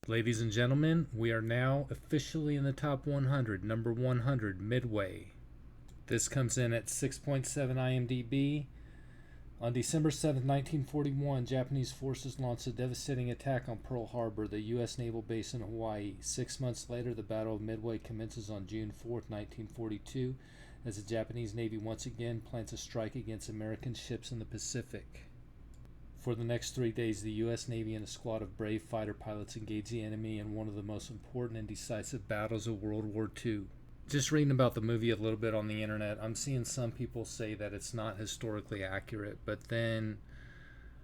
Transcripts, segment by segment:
Ladies and gentlemen, we are now officially in the top 100, number 100, Midway. This comes in at 6.7 IMDb. On December 7, 1941, Japanese forces launched a devastating attack on Pearl Harbor, the U.S. naval base in Hawaii. 6 months later, the Battle of Midway commences on June 4, 1942, as the Japanese Navy once again plans a strike against American ships in the Pacific. For the next 3 days, the U.S. Navy and a squad of brave fighter pilots engaged the enemy in one of the most important and decisive battles of World War II. Just reading about the movie a little bit on the internet, I'm seeing some people say that it's not historically accurate, but then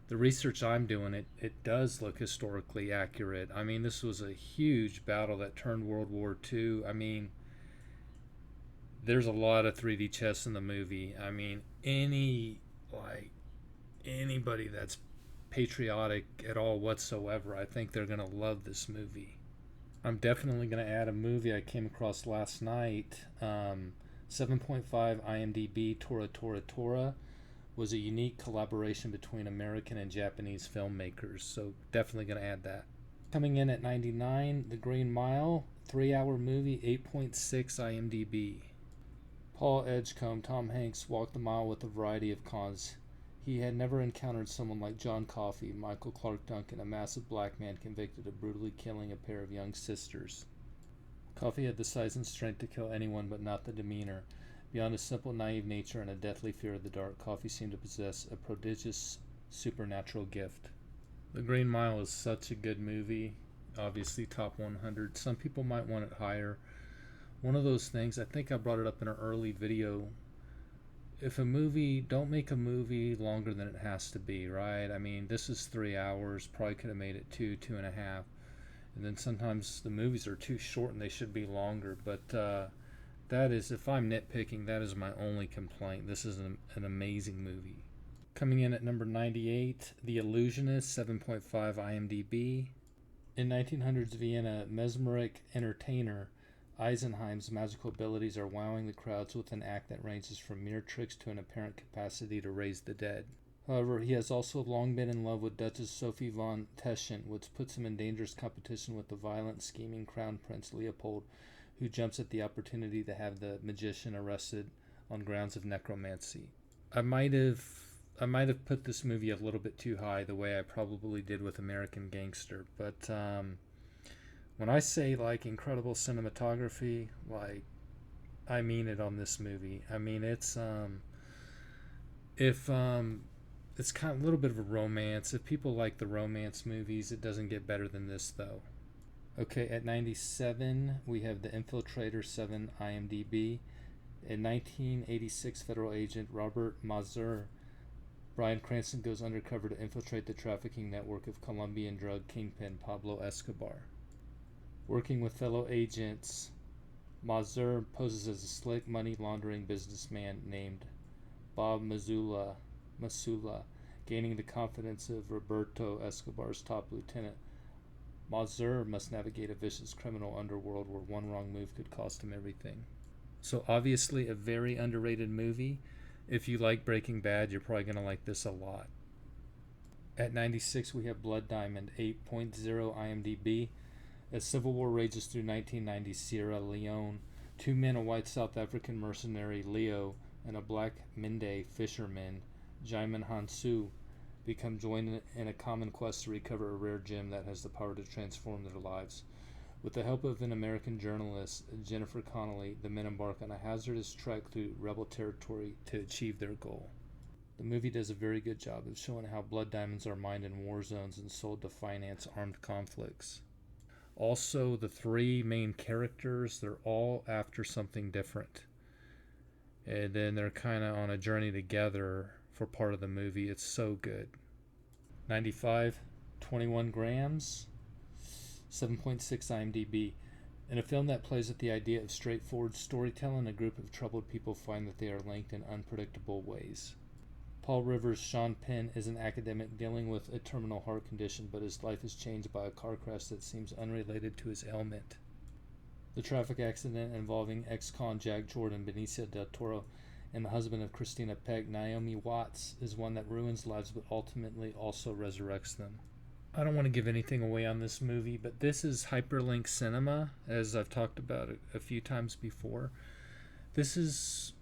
the research I'm doing, it does look historically accurate. I mean, this was a huge battle that turned World War II. I mean, there's a lot of 3D chess in the movie. I mean, anybody that's patriotic at all whatsoever, I think they're going to love this movie. I'm definitely going to add a movie I came across last night. 7.5 IMDb, Tora Tora Tora was a unique collaboration between American and Japanese filmmakers, so definitely going to add that. Coming in at 99, The Green Mile, 3-hour movie, 8.6 IMDb. Paul Edgecombe, Tom Hanks, walked the mile with a variety of cons. He had never encountered someone like John Coffey, Michael Clark Duncan, a massive black man convicted of brutally killing a pair of young sisters. Coffey had the size and strength to kill anyone, but not the demeanor. Beyond his simple, naive nature and a deathly fear of the dark, Coffey seemed to possess a prodigious supernatural gift. The Green Mile is such a good movie. Obviously, top 100. Some people might want it higher. One of those things, I think I brought it up in an early video. If a movie, don't make a movie longer than it has to be, right? I mean, this is 3 hours, probably could have made it 2.5. And then sometimes the movies are too short and they should be longer. But that is, if I'm nitpicking, that is my only complaint. This is an amazing movie. Coming in at number 98, The Illusionist, 7.5 IMDb. In 1900s Vienna, mesmeric entertainer Eisenheim's magical abilities are wowing the crowds with an act that ranges from mere tricks to an apparent capacity to raise the dead. However, he has also long been in love with Duchess Sophie von Teschen, which puts him in dangerous competition with the violent, scheming Crown Prince Leopold, who jumps at the opportunity to have the magician arrested on grounds of necromancy. I might have put this movie a little bit too high, the way I probably did with American Gangster, but when I say like incredible cinematography, like I mean it on this movie. I mean if it's kind of a little bit of a romance. If people like the romance movies, it doesn't get better than this though. Okay, at 97 we have The Infiltrator, 7 IMDb. In 1986, federal agent Robert Mazur, Bryan Cranston goes undercover to infiltrate the trafficking network of Colombian drug kingpin Pablo Escobar. Working with fellow agents, Mazur poses as a slick money laundering businessman named Bob Masula, gaining the confidence of Roberto Escobar's top lieutenant. Mazur must navigate a vicious criminal underworld where one wrong move could cost him everything. So obviously a very underrated movie. If you like Breaking Bad, you're probably going to like this a lot. At 96 we have Blood Diamond, 8.0 IMDb. As civil war rages through 1990 Sierra Leone, 2 men, a white South African mercenary, Leo, and a black Mende fisherman, Jaimin Hansu, become joined in a common quest to recover a rare gem that has the power to transform their lives. With the help of an American journalist, Jennifer Connelly, the men embark on a hazardous trek through rebel territory to achieve their goal. The movie does a very good job of showing how blood diamonds are mined in war zones and sold to finance armed conflicts. Also, the 3 main characters, they're all after something different. And then they're kind of on a journey together for part of the movie. It's so good. 95, 21 Grams, 7.6 IMDb. In a film that plays with the idea of straightforward storytelling, a group of troubled people find that they are linked in unpredictable ways. Paul Rivers' Sean Penn is an academic dealing with a terminal heart condition, but his life is changed by a car crash that seems unrelated to his ailment. The traffic accident involving ex-con Jack Jordan, Benicio del Toro, and the husband of Christina Peck, Naomi Watts, is one that ruins lives but ultimately also resurrects them. I don't want to give anything away on this movie, but this is hyperlink cinema, as I've talked about it a few times before. This is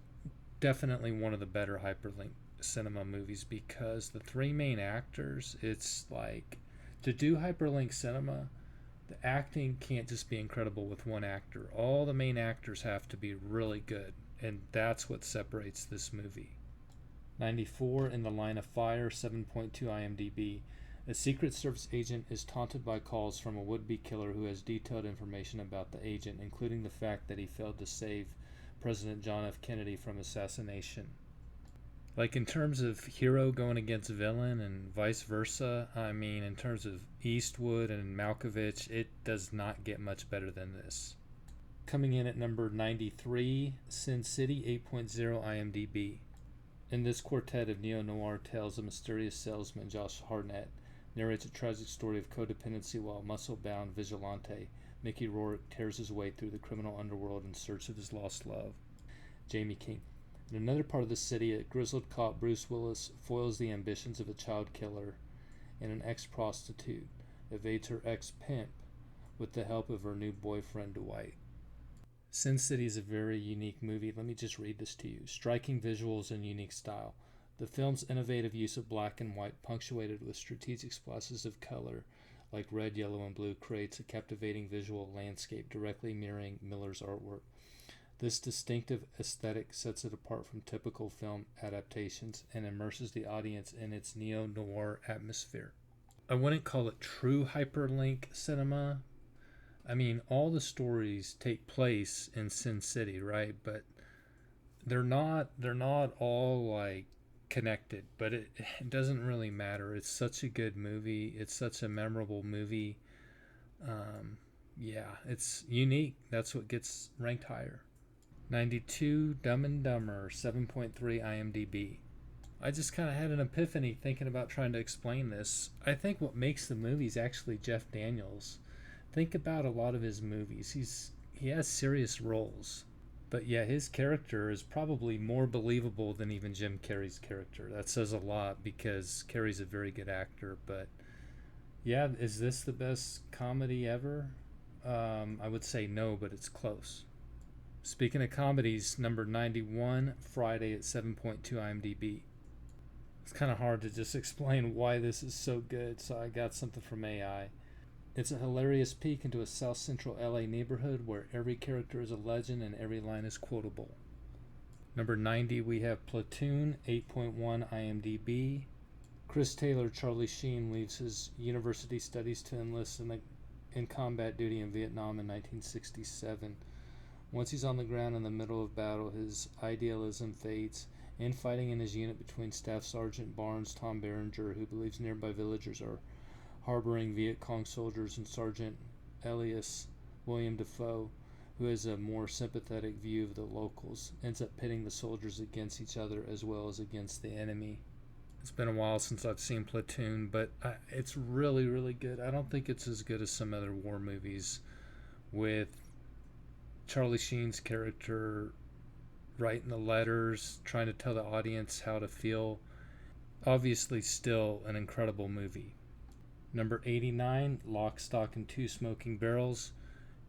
definitely one of the better hyperlink cinema movies because the three main actors, it's like to do hyperlink cinema, the acting can't just be incredible with one actor. All the main actors have to be really good, and that's what separates this movie. 94 in the Line of Fire, 7.2 IMDb. A Secret Service agent is taunted by calls from a would-be killer who has detailed information about the agent, including the fact that he failed to save President John F. Kennedy from assassination. Like in terms of hero going against villain and vice versa, I mean, in terms of Eastwood and Malkovich, it does not get much better than this. Coming in at number 93, Sin City, 8.0 IMDb. In this quartet of neo-noir tales, a mysterious salesman, Josh Hartnett, narrates a tragic story of codependency while muscle-bound vigilante Mickey Rourke tears his way through the criminal underworld in search of his lost love. Jamie King. In another part of the city, a grizzled cop, Bruce Willis, foils the ambitions of a child killer and an ex-prostitute, evades her ex-pimp with the help of her new boyfriend, Dwight. Sin City is a very unique movie. Let me just read this to you. Striking visuals and unique style. The film's innovative use of black and white, punctuated with strategic splashes of color, like red, yellow, and blue, creates a captivating visual landscape directly mirroring Miller's artwork. This distinctive aesthetic sets it apart from typical film adaptations and immerses the audience in its neo-noir atmosphere. I wouldn't call it true hyperlink cinema. I mean, all the stories take place in Sin City, right? But they're not all like connected, but it doesn't really matter. It's such a good movie. It's such a memorable movie. Yeah, it's unique. That's what gets ranked higher. 92, Dumb and Dumber, 7.3 IMDb. I just kind of had an epiphany thinking about trying to explain this. I think what makes the movie is actually Jeff Daniels. Think about a lot of his movies. He has serious roles. But yeah, his character is probably more believable than even Jim Carrey's character. That says a lot because Carrey's a very good actor. But yeah, is this the best comedy ever? I would say no, but it's close. Speaking of comedies, number 91, Friday at 7.2 IMDb. It's kind of hard to just explain why this is so good, so I got something from AI. It's a hilarious peek into a South Central LA neighborhood where every character is a legend and every line is quotable. Number 90, we have Platoon, 8.1 IMDb. Chris Taylor, Charlie Sheen, leaves his university studies to enlist in combat duty in Vietnam in 1967. Once he's on the ground in the middle of battle, his idealism fades. Infighting in his unit between Staff Sergeant Barnes, Tom Berenger, who believes nearby villagers are harboring Viet Cong soldiers, and Sergeant Elias William Defoe, who has a more sympathetic view of the locals, ends up pitting the soldiers against each other as well as against the enemy. It's been a while since I've seen Platoon, but it's really, really good. I don't think it's as good as some other war movies with Charlie Sheen's character writing the letters, trying to tell the audience how to feel. Obviously, still an incredible movie. Number 89, Lock, Stock, and Two Smoking Barrels,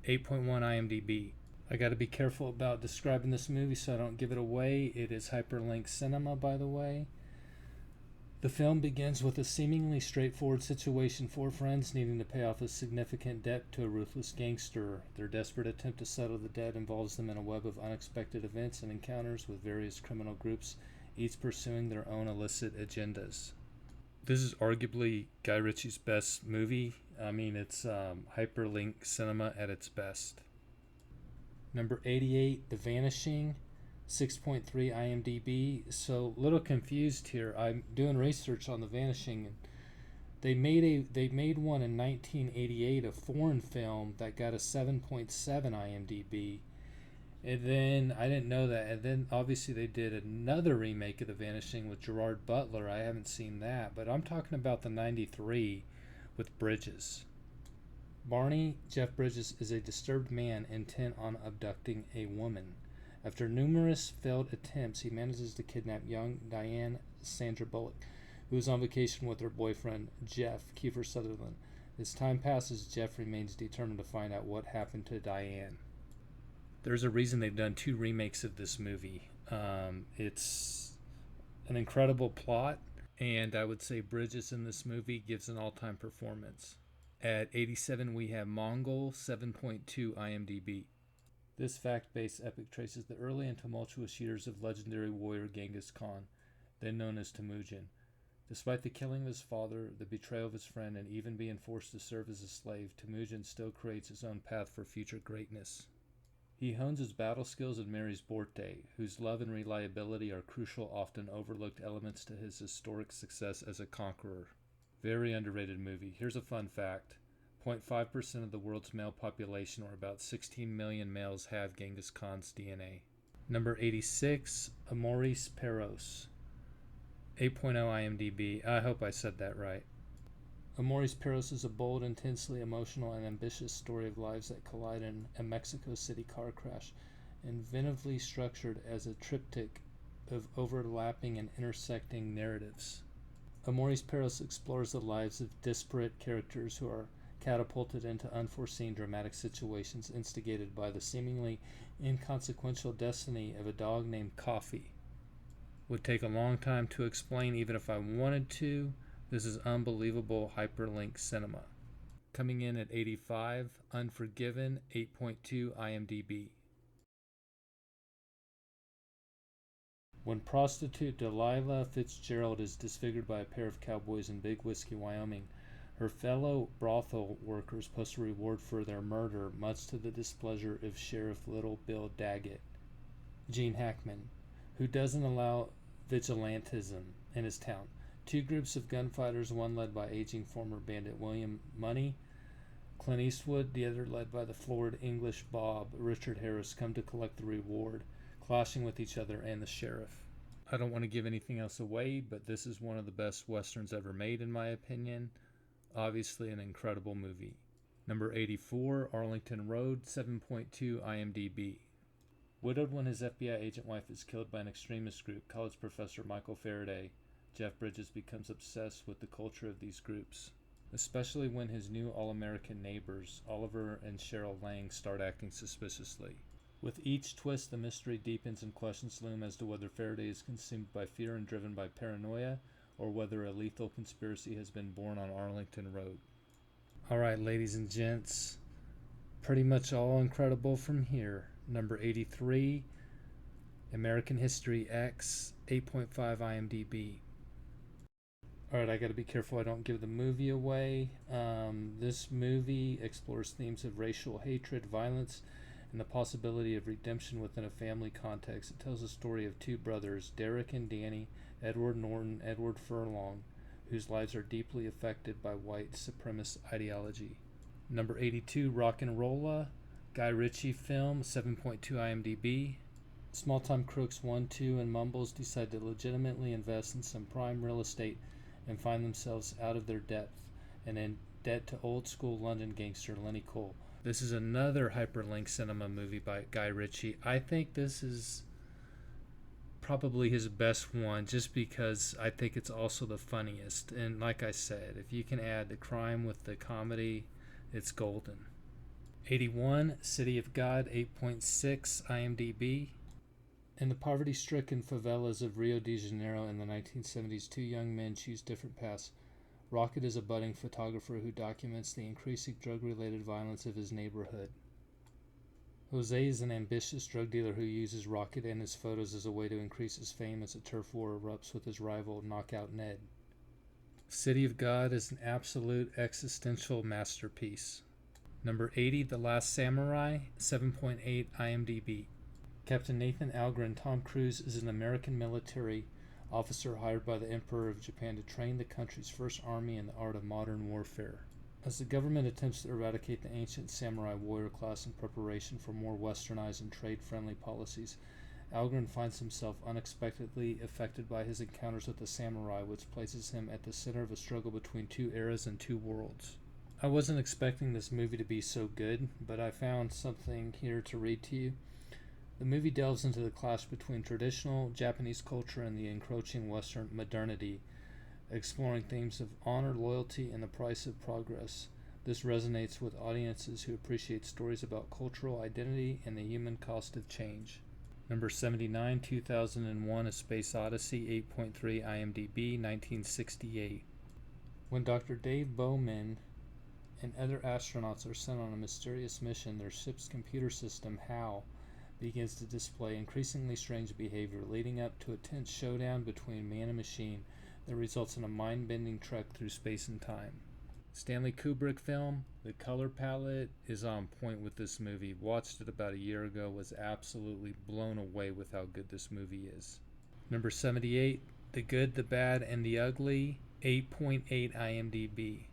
8.1 IMDb. I got to be careful about describing this movie so I don't give it away. It is hyperlink cinema, by the way. The film begins with a seemingly straightforward situation: four friends needing to pay off a significant debt to a ruthless gangster. Their desperate attempt to settle the debt involves them in a web of unexpected events and encounters with various criminal groups, each pursuing their own illicit agendas. This is arguably Guy Ritchie's best movie. I mean, it's hyperlink cinema at its best. Number 88, The Vanishing, 6.3 IMDb. So a little confused here. I'm doing research on The Vanishing, and they made one in 1988, a foreign film that got a 7.7 IMDb. And then I didn't know that. And then obviously they did another remake of The Vanishing with Gerard Butler. I haven't seen that, but I'm talking about the 93 with Bridges. Barney, Jeff Bridges, is a disturbed man intent on abducting a woman. After numerous failed attempts, he manages to kidnap young Diane Sandra Bullock, who is on vacation with her boyfriend, Jeff Kiefer Sutherland. As time passes, Jeff remains determined to find out what happened to Diane. There's a reason they've done 2 remakes of this movie. It's an incredible plot, and I would say Bridges in this movie gives an all-time performance. At 87, we have Mongol, 7.2 IMDb. This fact-based epic traces the early and tumultuous years of legendary warrior Genghis Khan, then known as Temujin. Despite the killing of his father, the betrayal of his friend, and even being forced to serve as a slave, Temujin still creates his own path for future greatness. He hones his battle skills and marries Borte, whose love and reliability are crucial, often overlooked elements to his historic success as a conqueror. Very underrated movie. Here's a fun fact. 0.5% of the world's male population, or about 16 million males, have Genghis Khan's DNA. Number 86, Maurice Perros. 8.0 IMDb. I hope I said that right. Maurice Perros is a bold, intensely emotional, and ambitious story of lives that collide in a Mexico City car crash, inventively structured as a triptych of overlapping and intersecting narratives. Maurice Perros explores the lives of disparate characters who are catapulted into unforeseen dramatic situations instigated by the seemingly inconsequential destiny of a dog named Coffee. Would take a long time to explain even if I wanted to. This is unbelievable hyperlink cinema. Coming in at 85, Unforgiven, 8.2 IMDb. When prostitute Delilah Fitzgerald is disfigured by a pair of cowboys in Big Whiskey, Wyoming, her fellow brothel workers post a reward for their murder, much to the displeasure of Sheriff Little Bill Daggett, Gene Hackman, who doesn't allow vigilantism in his town. 2 groups of gunfighters, one led by aging former bandit William Money, Clint Eastwood, the other led by the florid English Bob, Richard Harris, come to collect the reward, clashing with each other and the sheriff. I don't want to give anything else away, but this is one of the best westerns ever made in my opinion. Obviously an incredible movie. Number 84, Arlington Road, 7.2 IMDb. Widowed when his FBI agent wife is killed by an extremist group, college professor Michael Faraday, Jeff Bridges becomes obsessed with the culture of these groups, especially when his new all-American neighbors, Oliver and Cheryl Lang, start acting suspiciously. With each twist, the mystery deepens and questions loom as to whether Faraday is consumed by fear and driven by paranoia, or whether a lethal conspiracy has been born on Arlington Road. Alright, ladies and gents, pretty much all incredible from here. Number 83, American History X, 8.5 IMDb. Alright, I gotta be careful I don't give the movie away. This movie explores themes of racial hatred, violence, and the possibility of redemption within a family context. It tells the story of 2 brothers, Derek and Danny, Edward Norton, Edward Furlong, whose lives are deeply affected by white supremacist ideology. Number 82, Rock'n'Rolla, Guy Ritchie film, 7.2 IMDb. Small-time crooks 1, 2, and Mumbles decide to legitimately invest in some prime real estate and find themselves out of their depth and in debt to old-school London gangster Lenny Cole. This is another hyperlink cinema movie by Guy Ritchie. I think this is probably his best one just because I think it's also the funniest. And like I said, if you can add the crime with the comedy, it's golden. 81, City of God, 8.6 IMDb. In the poverty-stricken favelas of Rio de Janeiro in the 1970s, 2 young men choose different paths. Rocket is a budding photographer who documents the increasing drug-related violence of his neighborhood. Jose is an ambitious drug dealer who uses Rocket and his photos as a way to increase his fame as a turf war erupts with his rival, Knockout Ned. City of God is an absolute existential masterpiece. Number 80, The Last Samurai, 7.8 IMDb. Captain Nathan Algren, Tom Cruise, is an American military officer hired by the Emperor of Japan to train the country's first army in the art of modern warfare. As the government attempts to eradicate the ancient samurai warrior class in preparation for more westernized and trade-friendly policies, Algren finds himself unexpectedly affected by his encounters with the samurai, which places him at the center of a struggle between 2 eras and 2 worlds. I wasn't expecting this movie to be so good, but I found something here to read to you. The movie delves into the clash between traditional Japanese culture and the encroaching Western modernity exploring themes of honor, loyalty, and the price of progress. This resonates with audiences who appreciate stories about cultural identity and the human cost of change. Number 79, 2001, A Space Odyssey, 8.3 IMDb, 1968. When Dr. Dave Bowman and other astronauts are sent on a mysterious mission, their ship's computer system, HAL, begins to display increasingly strange behavior, leading up to a tense showdown between man and machine that results in a mind-bending trek through space and time. Stanley Kubrick film. The color palette is on point with this movie. Watched it about a year ago, was absolutely blown away with how good this movie is. Number 78, The Good, the Bad, and the Ugly, 8.8 IMDb.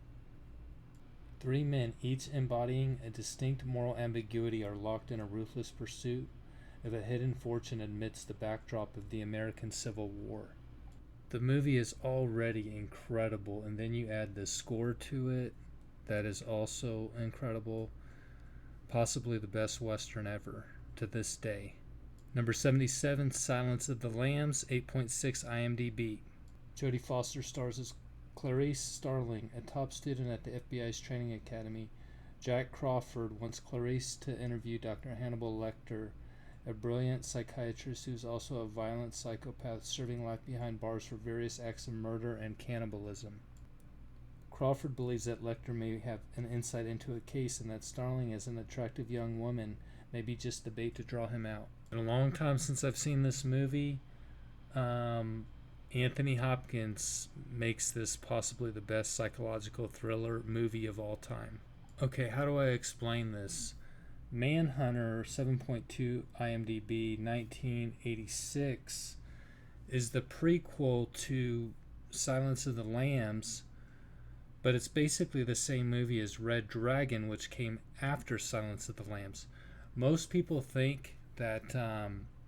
Three men, each embodying a distinct moral ambiguity, are locked in a ruthless pursuit of a hidden fortune amidst the backdrop of the American Civil War. The movie is already incredible, and then you add the score to it that is also incredible. Possibly the best Western ever to this day. Number 77, Silence of the Lambs, 8.6 IMDb. Jodie Foster stars as Clarice Starling, a top student at the FBI's training academy. Jack Crawford wants Clarice to interview Dr. Hannibal Lecter, a brilliant psychiatrist who is also a violent psychopath serving life behind bars for various acts of murder and cannibalism. Crawford believes that Lecter may have an insight into a case and that Starling, as an attractive young woman, may be just the bait to draw him out. It's been a long time since I've seen this movie. Anthony Hopkins makes this possibly the best psychological thriller movie of all time. Okay, how do I explain this? Manhunter, 7.2 IMDb, 1986, is the prequel to Silence of the Lambs, but it's basically the same movie as Red Dragon, which came after Silence of the Lambs. Most people think that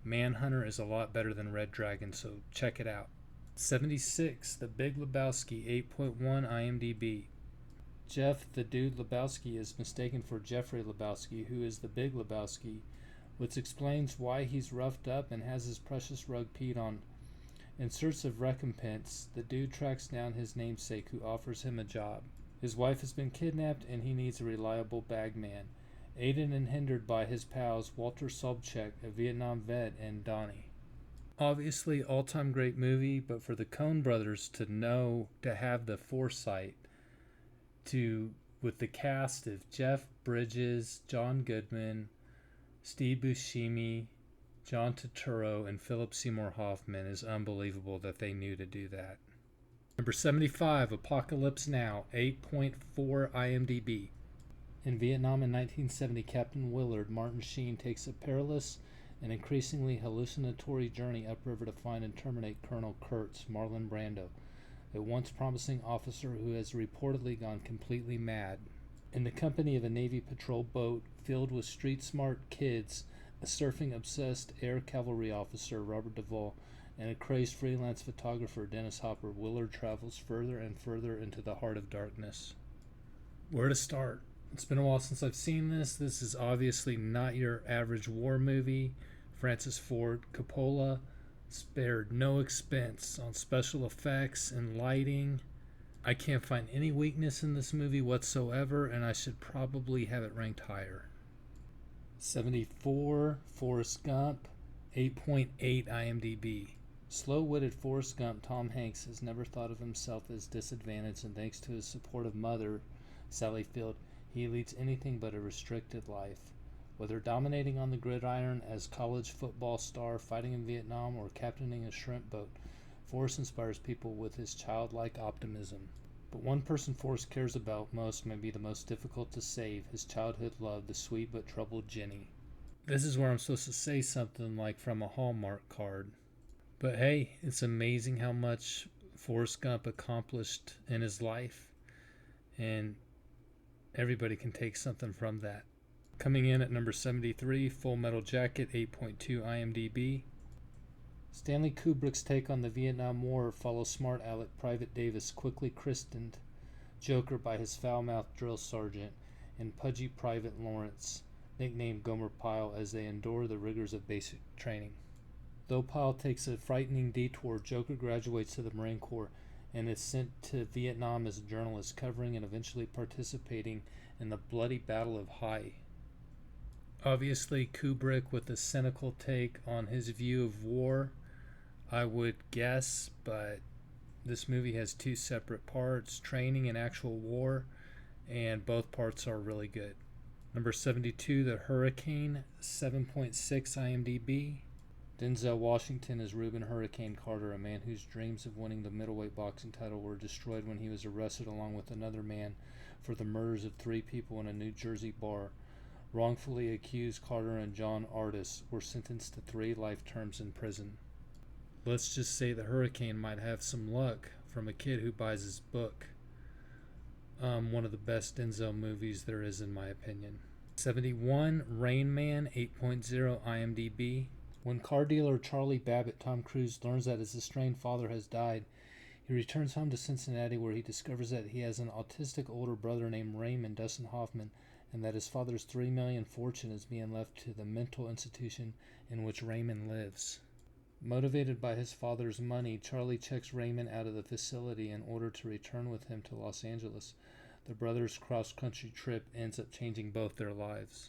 Manhunter is a lot better than Red Dragon, so check it out. 76, The Big Lebowski, 8.1 IMDb. Jeff the Dude Lebowski is mistaken for Jeffrey Lebowski, who is the Big Lebowski, which explains why he's roughed up and has his precious rug peed on. In search of recompense, the dude tracks down his namesake, who offers him a job. His wife has been kidnapped and he needs a reliable bagman, aided and hindered by his pals Walter Sobchak, a Vietnam vet, and Donnie. Obviously, all-time great movie, but for the Coen brothers to have the foresight with the cast of Jeff Bridges, John Goodman, Steve Buscemi, John Turturro, and Philip Seymour Hoffman, is unbelievable that they knew to do that. Number 75, Apocalypse Now, 8.4 IMDb. In Vietnam in 1970, Captain Willard Martin Sheen takes a perilous and increasingly hallucinatory journey upriver to find and terminate Colonel Kurtz, Marlon Brando, a once promising officer who has reportedly gone completely mad. In the company of a Navy patrol boat filled with street-smart kids, a surfing-obsessed air cavalry officer, Robert Duvall, and a crazed freelance photographer, Dennis Hopper, Willard travels further and further into the heart of darkness. Where to start? It's been a while since I've seen this. This is obviously not your average war movie. Francis Ford Coppola spared no expense on special effects and lighting. I can't find any weakness in this movie whatsoever, and I should probably have it ranked higher. 74, Forrest Gump, 8.8 IMDb. Slow-witted Forrest Gump, Tom Hanks, has never thought of himself as disadvantaged, and thanks to his supportive mother, Sally Field, he leads anything but a restricted life. Whether dominating on the gridiron as college football star, fighting in Vietnam, or captaining a shrimp boat, Forrest inspires people with his childlike optimism. But one person Forrest cares about most may be the most difficult to save, his childhood love, the sweet but troubled Jenny. This is where I'm supposed to say something like from a Hallmark card. But hey, it's amazing how much Forrest Gump accomplished in his life, and everybody can take something from that. Coming in at number 73, Full Metal Jacket, 8.2 IMDb. Stanley Kubrick's take on the Vietnam War follows smart aleck Private Davis, quickly christened Joker by his foul-mouthed drill sergeant, and pudgy Private Lawrence, nicknamed Gomer Pyle, as they endure the rigors of basic training. Though Pyle takes a frightening detour, Joker graduates to the Marine Corps, and is sent to Vietnam as a journalist, covering and eventually participating in the bloody Battle of Hai. Obviously, Kubrick with a cynical take on his view of war, I would guess, but this movie has two separate parts, training and actual war, and both parts are really good. Number 72, The Hurricane, 7.6 IMDb. Denzel Washington is Reuben Hurricane Carter, a man whose dreams of winning the middleweight boxing title were destroyed when he was arrested along with another man for the murders of 3 people in a New Jersey bar. Wrongfully accused, Carter and John Artis were sentenced to 3 life terms in prison. Let's just say the Hurricane might have some luck from a kid who buys his book. One of the best Denzel movies there is, in my opinion. 71, Rain Man, 8.0 IMDb. When car dealer Charlie Babbitt, Tom Cruise, learns that his estranged father has died, he returns home to Cincinnati, where he discovers that he has an autistic older brother named Raymond Dustin Hoffman, and that his father's $3 million fortune is being left to the mental institution in which Raymond lives. Motivated by his father's money, Charlie checks Raymond out of the facility in order to return with him to Los Angeles. The brothers' cross-country trip ends up changing both their lives.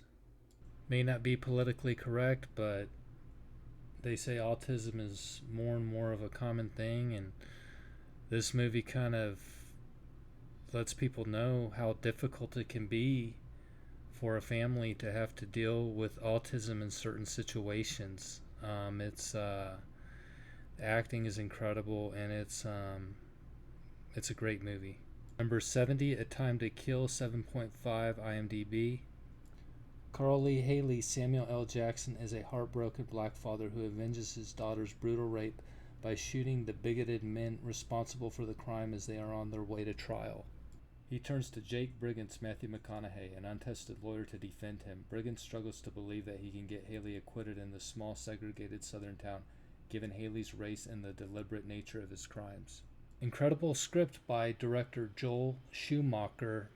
May not be politically correct, but they say autism is more and more of a common thing, and this movie kind of lets people know how difficult it can be for a family to have to deal with autism in certain situations. The acting is incredible, and it's a great movie. Number 70, A Time to Kill, 7.5 IMDb. Carl Lee Haley, Samuel L. Jackson, is a heartbroken black father who avenges his daughter's brutal rape by shooting the bigoted men responsible for the crime as they are on their way to trial. He turns to Jake Brigance, Matthew McConaughey, an untested lawyer, to defend him. Brigance struggles to believe that he can get Haley acquitted in the small, segregated southern town, given Haley's race and the deliberate nature of his crimes. Incredible script by director Joel Schumacher,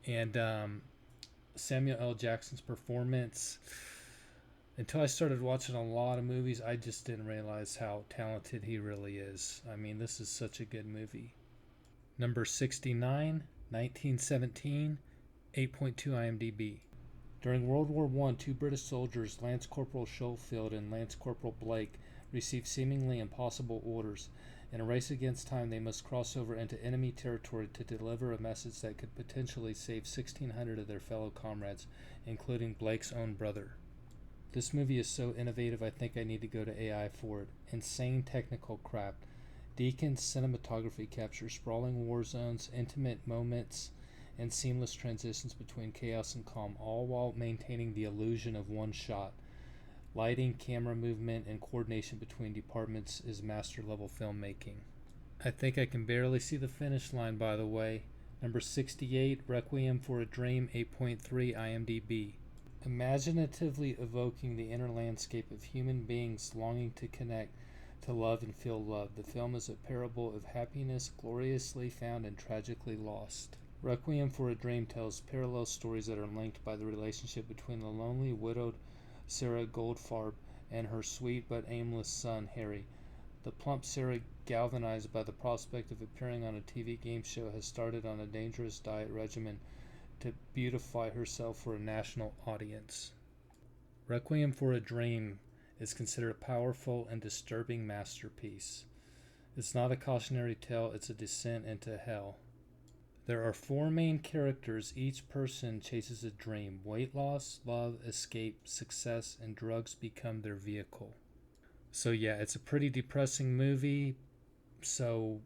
and Samuel L. Jackson's performance. Until I started watching a lot of movies, I just didn't realize how talented he really is. I mean, this is such a good movie. Number 69, 1917, 8.2 IMDb. During World War I, 2 British soldiers, Lance Corporal Schofield and Lance Corporal Blake, received seemingly impossible orders. In a race against time, they must cross over into enemy territory to deliver a message that could potentially save 1,600 of their fellow comrades, including Blake's own brother. This movie is so innovative, I think I need to go to AI for it. Insane technical crap. Deacon's cinematography captures sprawling war zones, intimate moments, and seamless transitions between chaos and calm, all while maintaining the illusion of one shot. Lighting, camera movement, and coordination between departments is master-level filmmaking. I think I can barely see the finish line, by the way. Number 68, Requiem for a Dream, 8.3 IMDb. Imaginatively evoking the inner landscape of human beings longing to connect, to love and feel loved, the film is a parable of happiness gloriously found and tragically lost. Requiem for a Dream tells parallel stories that are linked by the relationship between the lonely, widowed Sarah Goldfarb and her sweet but aimless son, Harry. The plump Sarah, galvanized by the prospect of appearing on a TV game show, has started on a dangerous diet regimen to beautify herself for a national audience. Requiem for a Dream is considered a powerful and disturbing masterpiece. It's not a cautionary tale, it's a descent into hell. There are 4 main characters. Each person chases a dream. Weight loss, love, escape, success, and drugs become their vehicle. So yeah, it's a pretty depressing movie, so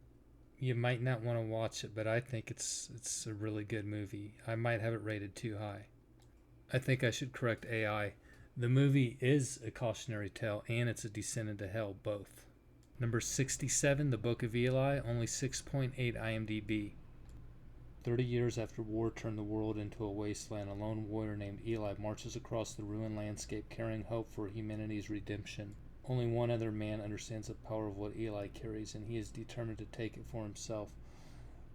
you might not want to watch it, but I think it's a really good movie. I might have it rated too high. I think I should correct AI. The movie is a cautionary tale and it's a descent into hell, both. Number 67, The Book of Eli, only 6.8 IMDb. 30 years after war turned the world into a wasteland, a lone warrior named Eli marches across the ruined landscape carrying hope for humanity's redemption. Only one other man understands the power of what Eli carries, and he is determined to take it for himself.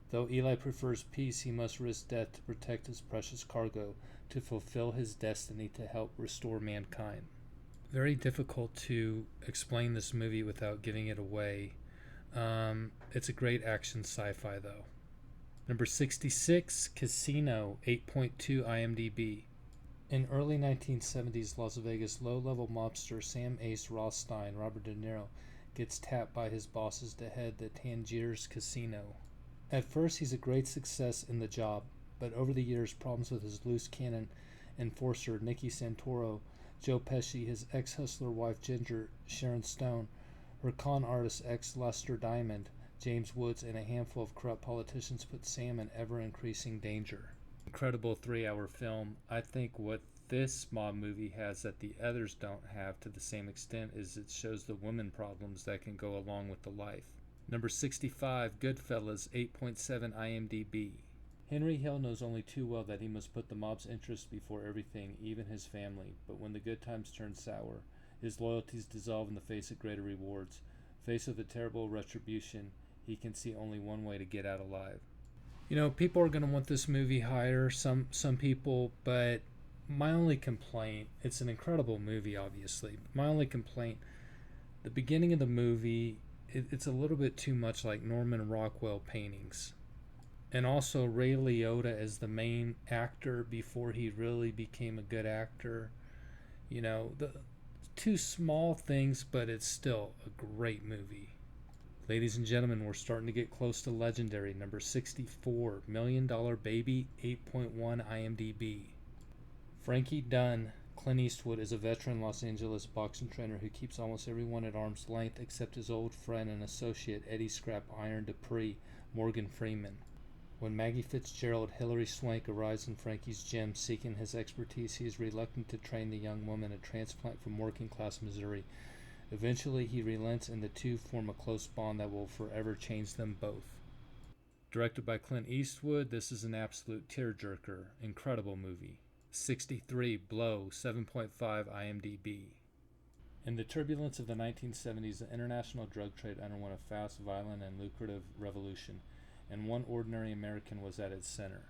Though Eli prefers peace, he must risk death to protect his precious cargo, to fulfill his destiny to help restore mankind. Very difficult to explain this movie without giving it away. It's a great action sci-fi though. Number 66, Casino, 8.2 IMDb. In early 1970s Las Vegas, low-level mobster Sam Ace Rothstein, Robert De Niro, gets tapped by his bosses to head the Tangiers Casino. At first, he's a great success in the job, but over the years, problems with his loose cannon enforcer Nicky Santoro, Joe Pesci, his ex-hustler wife Ginger, Sharon Stone, her con artist ex Lester Diamond, James Woods, and a handful of corrupt politicians put Sam in ever-increasing danger. Incredible 3-hour film. I think what this mob movie has that the others don't have to the same extent is it shows the women problems that can go along with the life. Number 65, Goodfellas, 8.7 IMDb. Henry Hill knows only too well that he must put the mob's interests before everything, even his family. But when the good times turn sour, his loyalties dissolve in the face of greater rewards. Faced with a terrible retribution, he can see only one way to get out alive. You know, people are going to want this movie higher, some people, but my only complaint, it's an incredible movie, obviously. My only complaint, the beginning of the movie, it's a little bit too much like Norman Rockwell paintings. And also Ray Liotta as the main actor before he really became a good actor. You know, the two small things, but it's still a great movie. Ladies and gentlemen, we're starting to get close to legendary. Number 64, $1 Million Baby, 8.1 IMDb. Frankie Dunn, Clint Eastwood, is a veteran Los Angeles boxing trainer who keeps almost everyone at arm's length except his old friend and associate Eddie Scrap Iron Dupree, Morgan Freeman. When Maggie Fitzgerald, Hilary Swank, arrives in Frankie's gym seeking his expertise, he is reluctant to train the young woman, a transplant from working-class Missouri. Eventually, he relents and the two form a close bond that will forever change them both. Directed by Clint Eastwood, this is an absolute tearjerker. Incredible movie. 63, Blow, 7.5 IMDb. In the turbulence of the 1970s, the international drug trade underwent a fast, violent, and lucrative revolution, and one ordinary American was at its center.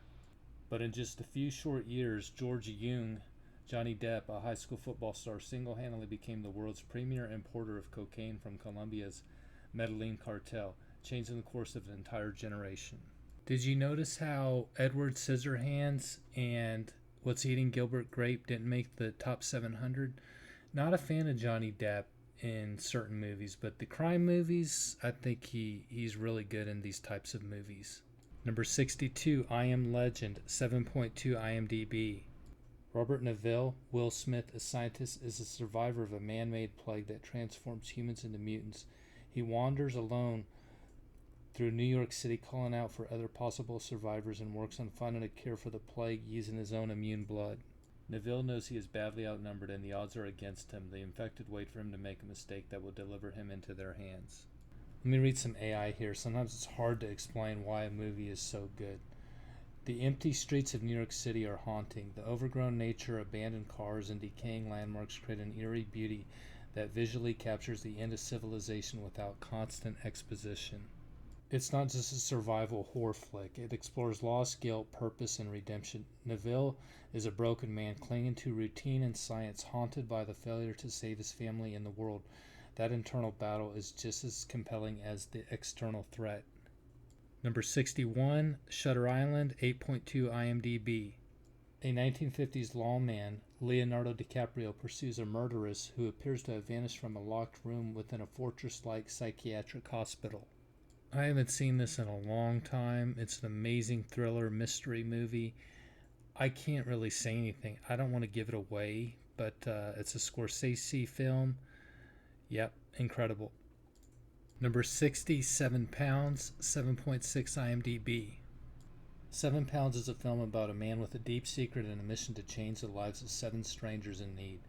But in just a few short years, George Jung, Johnny Depp, a high school football star, single-handedly became the world's premier importer of cocaine from Colombia's Medellin cartel, changing the course of an entire generation. Did you notice how Edward Scissorhands and What's Eating Gilbert Grape didn't make the top 700? Not a fan of Johnny Depp in certain movies, but the crime movies, I think he's really good in these types of movies. Number 62, I Am Legend, 7.2 IMDb. Robert Neville, Will Smith, a scientist, is a survivor of a man-made plague that transforms humans into mutants. He wanders alone through New York City, calling out for other possible survivors, and works on finding a cure for the plague using his own immune blood. Neville knows he is badly outnumbered and the odds are against him. The infected wait for him to make a mistake that will deliver him into their hands. Let me read some AI here. Sometimes it's hard to explain why a movie is so good. The empty streets of New York City are haunting. The overgrown nature, abandoned cars, and decaying landmarks create an eerie beauty that visually captures the end of civilization without constant exposition. It's not just a survival horror flick. It explores loss, guilt, purpose, and redemption. Neville is a broken man clinging to routine and science, haunted by the failure to save his family and the world. That internal battle is just as compelling as the external threat. Number 61, Shutter Island, 8.2 IMDb. A 1950s lawman, Leonardo DiCaprio, pursues a murderess who appears to have vanished from a locked room within a fortress-like psychiatric hospital. I haven't seen this in a long time. It's an amazing thriller mystery movie. I can't really say anything. I don't want to give it away, but it's a Scorsese film. Yep, incredible. Number 60, 7 Pounds, 7.6 IMDb. 7 Pounds is a film about a man with a deep secret and a mission to change the lives of 7 strangers in need.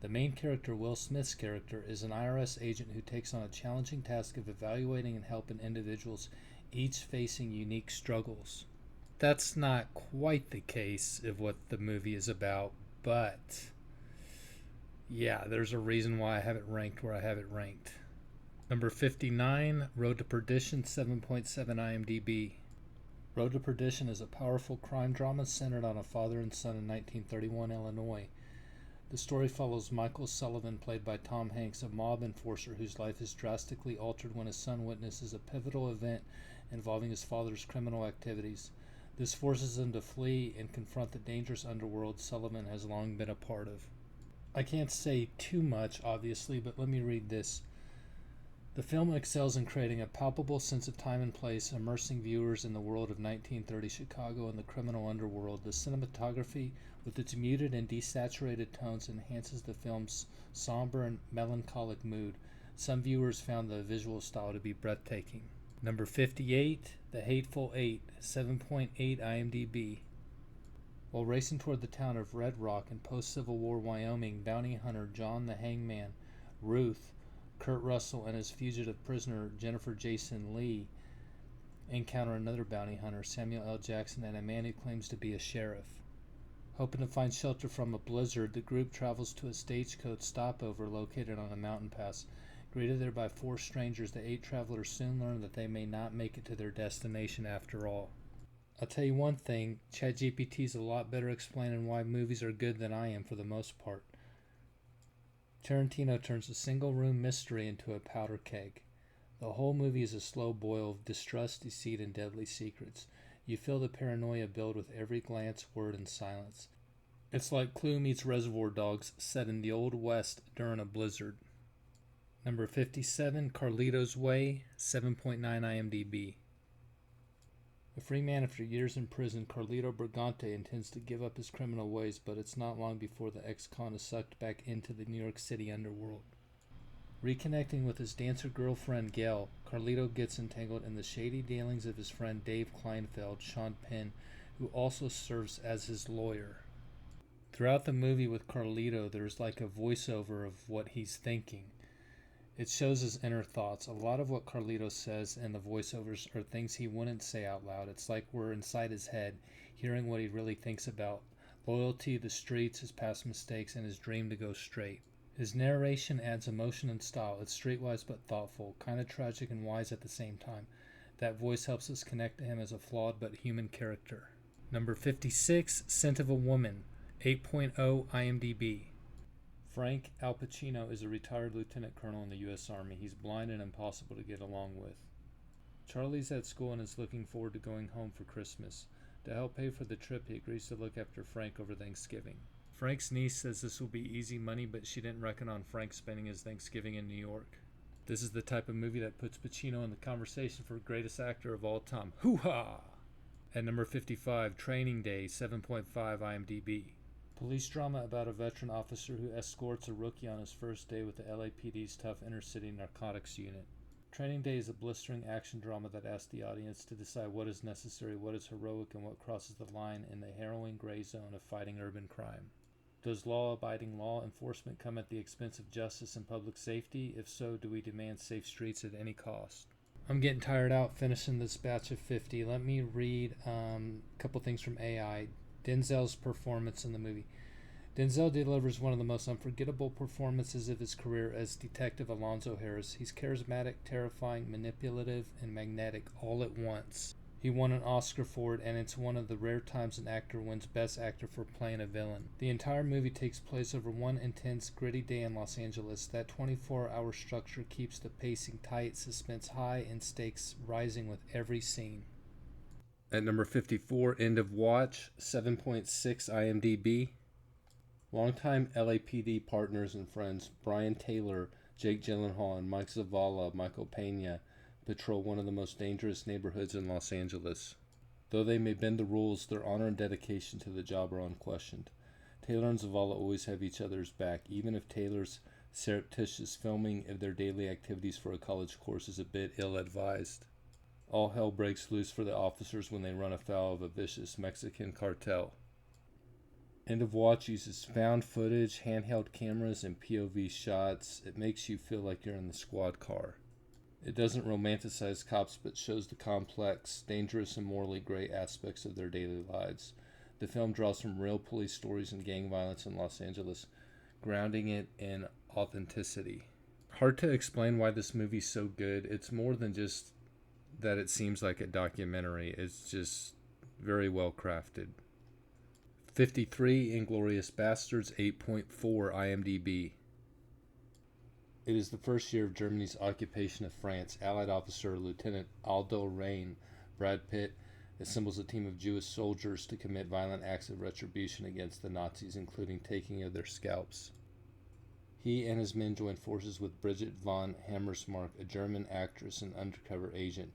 The main character, Will Smith's character, is an IRS agent who takes on a challenging task of evaluating and helping individuals, each facing unique struggles. That's not quite the case of what the movie is about, but yeah, there's a reason why I have it ranked where I have it ranked. Number 59, Road to Perdition, 7.7 IMDb. Road to Perdition is a powerful crime drama centered on a father and son in 1931 Illinois. The story follows Michael Sullivan, played by Tom Hanks, a mob enforcer whose life is drastically altered when his son witnesses a pivotal event involving his father's criminal activities. This forces him to flee and confront the dangerous underworld Sullivan has long been a part of. I can't say too much, obviously, but let me read this. The film excels in creating a palpable sense of time and place, immersing viewers in the world of 1930 Chicago and the criminal underworld. The cinematography, with its muted and desaturated tones, enhances the film's somber and melancholic mood. Some viewers found the visual style to be breathtaking. Number 58, The Hateful Eight, 7.8 IMDb. While racing toward the town of Red Rock in post-Civil War Wyoming, bounty hunter John the Hangman Ruth, Kurt Russell, and his fugitive prisoner Jennifer Jason Leigh encounter another bounty hunter, Samuel L. Jackson, and a man who claims to be a sheriff. Hoping to find shelter from a blizzard, the group travels to a stagecoach stopover located on a mountain pass. Greeted there by four strangers, the eight travelers soon learn that they may not make it to their destination after all. I'll tell you one thing, ChatGPT is a lot better explaining why movies are good than I am for the most part. Tarantino turns a single-room mystery into a powder keg. The whole movie is a slow boil of distrust, deceit, and deadly secrets. You feel the paranoia build with every glance, word, and silence. It's like Clue meets Reservoir Dogs set in the Old West during a blizzard. Number 57, Carlito's Way, 7.9 IMDb. A free man after years in prison, Carlito Brigante intends to give up his criminal ways, but it's not long before the ex-con is sucked back into the New York City underworld. Reconnecting with his dancer girlfriend Gail, Carlito gets entangled in the shady dealings of his friend Dave Kleinfeld, Sean Penn, who also serves as his lawyer. Throughout the movie with Carlito, there's like a voiceover of what he's thinking. It shows his inner thoughts. A lot of what Carlito says in the voiceovers are things he wouldn't say out loud. It's like we're inside his head, hearing what he really thinks about loyalty, the streets, his past mistakes, and his dream to go straight. His narration adds emotion and style. It's streetwise but thoughtful, kind of tragic and wise at the same time. That voice helps us connect to him as a flawed but human character. Number 56, Scent of a Woman, 8.0 IMDb. Frank Al Pacino is a retired lieutenant colonel in the U.S. Army. He's blind and impossible to get along with. Charlie's at school and is looking forward to going home for Christmas. To help pay for the trip, he agrees to look after Frank over Thanksgiving. Frank's niece says this will be easy money, but she didn't reckon on Frank spending his Thanksgiving in New York. This is the type of movie that puts Pacino in the conversation for greatest actor of all time. Hoo-ha! At number 55, Training Day, 7.5 IMDb. Police drama about a veteran officer who escorts a rookie on his first day with the LAPD's tough inner-city narcotics unit. Training Day is a blistering action drama that asks the audience to decide what is necessary, what is heroic, and what crosses the line in the harrowing gray zone of fighting urban crime. Does law-abiding law enforcement come at the expense of justice and public safety? If so, do we demand safe streets at any cost? I'm getting tired out finishing this batch of 50. Let me read a couple things from AI. Denzel's performance in the movie. Denzel delivers one of the most unforgettable performances of his career as Detective Alonzo Harris. He's charismatic, terrifying, manipulative, and magnetic all at once. He won an Oscar for it, and it's one of the rare times an actor wins Best Actor for playing a villain. The entire movie takes place over one intense, gritty day in Los Angeles. That 24-hour structure keeps the pacing tight, suspense high, and stakes rising with every scene. At number 54, End of Watch, 7.6 IMDb. Longtime LAPD partners and friends Brian Taylor, Jake Gyllenhaal, and Mike Zavala, Michael Pena patrol one of the most dangerous neighborhoods in Los Angeles. Though they may bend the rules, their honor and dedication to the job are unquestioned. Taylor and Zavala always have each other's back, even if Taylor's surreptitious filming of their daily activities for a college course is a bit ill-advised. All hell breaks loose for the officers when they run afoul of a vicious Mexican cartel. End of Watch uses found footage, handheld cameras, and POV shots. It makes you feel like you're in the squad car. It doesn't romanticize cops, but shows the complex, dangerous, and morally gray aspects of their daily lives. The film draws from real police stories and gang violence in Los Angeles, grounding it in authenticity. Hard to explain why this movie's so good. It's more than just that it seems like a documentary. It's just very well crafted. 53, Inglorious Bastards, 8.4 IMDb. It is the first year of Germany's occupation of France. Allied officer Lieutenant Aldo Rain, Brad Pitt, assembles a team of Jewish soldiers to commit violent acts of retribution against the Nazis, including taking of their scalps. He and his men join forces with Brigitte von Hammersmark, a German actress and undercover agent,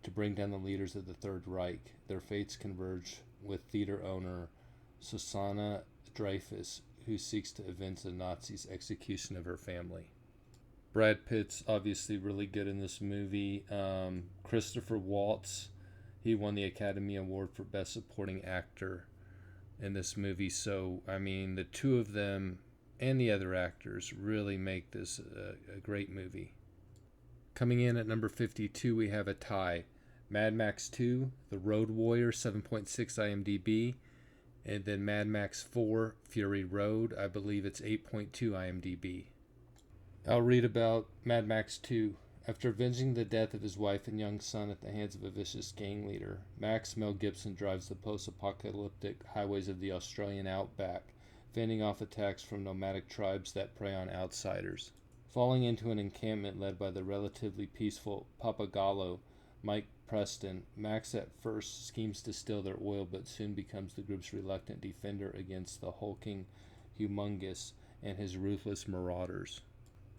to bring down the leaders of the Third Reich. Their fates converge with theater owner Susanna Dreyfus, who seeks to avenge the Nazis' execution of her family. Brad Pitt's obviously really good in this movie. Christopher Waltz, he won the Academy Award for Best Supporting Actor in this movie. So, I mean, the two of them and the other actors really make this a great movie. Coming in at number 52, we have a tie. Mad Max 2, The Road Warrior, 7.6 IMDb. And then Mad Max 4, Fury Road, I believe it's 8.2 IMDb. I'll read about Mad Max 2. After avenging the death of his wife and young son at the hands of a vicious gang leader, Max Mel Gibson drives the post-apocalyptic highways of the Australian outback, fending off attacks from nomadic tribes that prey on outsiders. Falling into an encampment led by the relatively peaceful Papagallo, Mike Preston, Max at first schemes to steal their oil, but soon becomes the group's reluctant defender against the hulking Humongous and his ruthless marauders.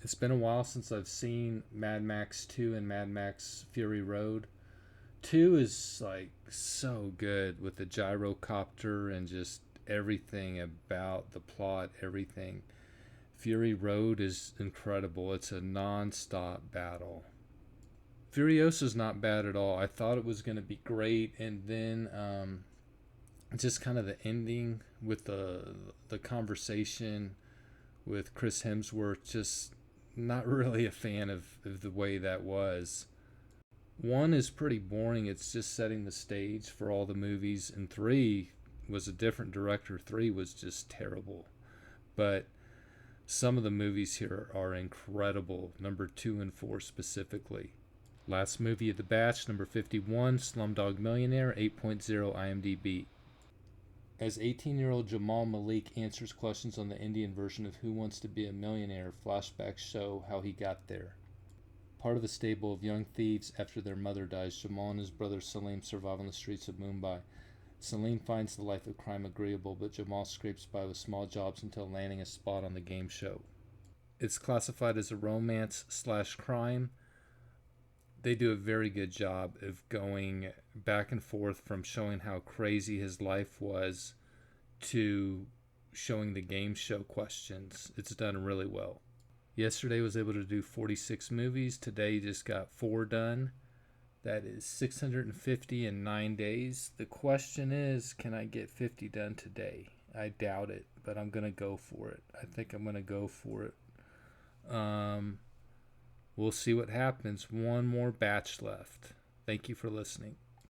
It's been a while since I've seen Mad Max 2 and Mad Max Fury Road. 2 is like so good with the gyrocopter and just everything about the plot, everything. Fury Road is incredible. It's a non-stop battle. Furiosa's not bad at all. I thought it was going to be great, and then just kind of the ending with the conversation with Chris Hemsworth, just not really a fan of the way that was. 1 is pretty boring. It's just setting the stage for all the movies, and 3 was a different director. 3 was just terrible. But some of the movies here are incredible, number 2 and 4 specifically. Last movie of the batch, number 51, Slumdog Millionaire, 8.0 IMDb. As 18-year-old Jamal Malik answers questions on the Indian version of Who Wants to Be a Millionaire, flashbacks show how he got there. Part of the stable of young thieves after their mother dies, Jamal and his brother Salim survive on the streets of Mumbai. Salim finds the life of crime agreeable, but Jamal scrapes by with small jobs until landing a spot on the game show. It's classified as a romance/crime. They do a very good job of going back and forth from showing how crazy his life was to showing the game show questions. It's done really well. Yesterday was able to do 46 movies. Today just got 4 done. That is 650 in 9 days. The question is, can I get 50 done today? I doubt it, but I'm going to go for it. I think I'm going to go for it. We'll see what happens. 1 more batch left. Thank you for listening.